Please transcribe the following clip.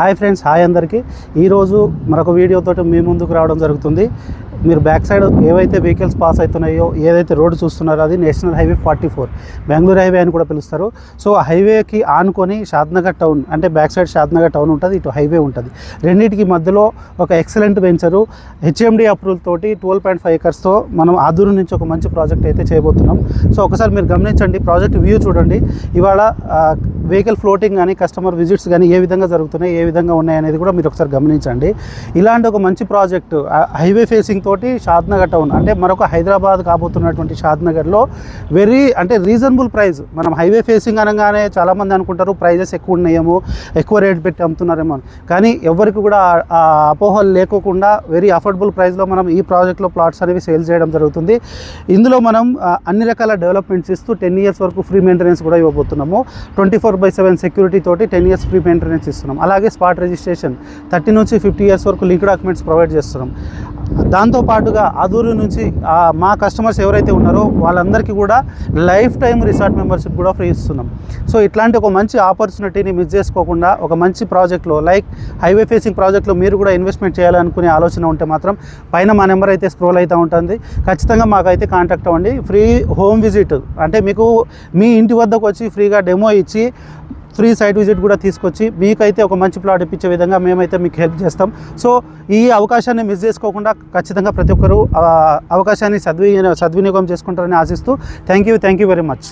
Hi friends, hi అందరికీ. ఈరోజు మరొక వీడియోతో మీ ముందుకు రావడం జరుగుతుంది. మీరు బ్యాక్ సైడ్ ఏవైతే వెహికల్స్ పాస్ అవుతున్నాయో, ఏదైతే రోడ్డు చూస్తున్నారో అది నేషనల్ హైవే 44, బెంగళూరు హైవే అని కూడా పిలుస్తారు. సో హైవేకి ఆనుకొని షాద్నగర్ టౌన్, అంటే బ్యాక్ సైడ్ షాద్నగర్ టౌన్ ఉంటుంది, ఇటు హైవే ఉంటుంది. రెండింటికి మధ్యలో ఒక ఎక్సలెంట్ వెంచరు హెచ్ఎండి అప్రూవల్ తోటి 12.5 ఎకర్స్తో మనం ఆదూరు నుంచి ఒక మంచి ప్రాజెక్ట్ అయితే చేయబోతున్నాం. సో ఒకసారి మీరు గమనించండి, ప్రాజెక్ట్ వ్యూ చూడండి. ఇవాళ వెహికల్ ఫ్లోటింగ్ కానీ కస్టమర్ విజిట్స్ కానీ ఏ విధంగా జరుగుతున్నాయి, ఏ విధంగా ఉన్నాయి అనేది కూడా మీరు ఒకసారి గమనించండి. ఇలాంటి ఒక మంచి ప్రాజెక్టు హైవే ఫేసింగ్ తోటి షాద్నగర్ టౌన్, అంటే మరొక హైదరాబాద్ కాబోతున్నటువంటి షాద్నగర్లో అంటే రీజనబుల్ ప్రైస్. మనం హైవే ఫేసింగ్ అనగానే చాలామంది అనుకుంటారు ప్రైజెస్ ఎక్కువ ఉన్నాయేమో, ఎక్కువ రేట్ పెట్టి అమ్ముతున్నారేమో, కానీ ఎవరికి కూడా ఆ అపోహలు లేకోకుండా వెరీ అఫోర్డబుల్ ప్రైస్లో మనం ఈ ప్రాజెక్ట్లో ప్లాట్స్ అనేవి సేల్ చేయడం జరుగుతుంది. ఇందులో మనం అన్ని రకాల డెవలప్మెంట్స్ ఇస్తూ 10 years వరకు ఫ్రీ మెయింటెనెన్స్ కూడా ఇవ్వబోతున్నాము. 24/7 సెక్యూరిటీ తోటి 10 years ఫ్రీ మెయింటెనెన్స్ ఇస్తున్నాం. అలాగే స్పాట్ రిజిస్ట్రేషన్ 30 నుంచి 50 years వరకు లింక్ డాక్యుమెంట్స్ ప్రొవైడ్ చేస్తున్నాం. దాంతోపాటుగా ఆదూరు నుంచి మా కస్టమర్స్ ఎవరైతే ఉన్నారో వాళ్ళందరికీ కూడా లైఫ్ టైం రిసార్ట్ మెంబర్షిప్ కూడా ఫ్రీ ఇస్తున్నాం. సో ఇట్లాంటి ఒక మంచి ఆపర్చునిటీని మిస్ చేసుకోకుండా ఒక మంచి ప్రాజెక్ట్లో, లైక్ హైవే ఫేసింగ్ ప్రాజెక్ట్లో మీరు కూడా ఇన్వెస్ట్మెంట్ చేయాలనుకునే ఆలోచన ఉంటే మాత్రం పైన మా నెంబర్ అయితే స్క్రోల్ అవుతూ ఉంటుంది. ఖచ్చితంగా మాకైతే కాంటాక్ట్ అవ్వండి. ఫ్రీ హోమ్ విజిట్, అంటే మీకు మీ ఇంటి వద్దకు వచ్చి ఫ్రీగా డెమో ఇచ్చి ఫ్రీ సైట్ విజిట్ కూడా తీసుకొచ్చి మీకైతే ఒక మంచి ప్లాట్ ఇప్పించే విధంగా మేమైతే మీకు హెల్ప్ చేస్తాం. సో ఈ అవకాశాన్ని మిస్ చేసుకోకుండా ఖచ్చితంగా ప్రతి ఒక్కరూ అవకాశాన్ని సద్వినియోగం చేసుకుంటారని ఆశిస్తూ థ్యాంక్ యూ వెరీ మచ్.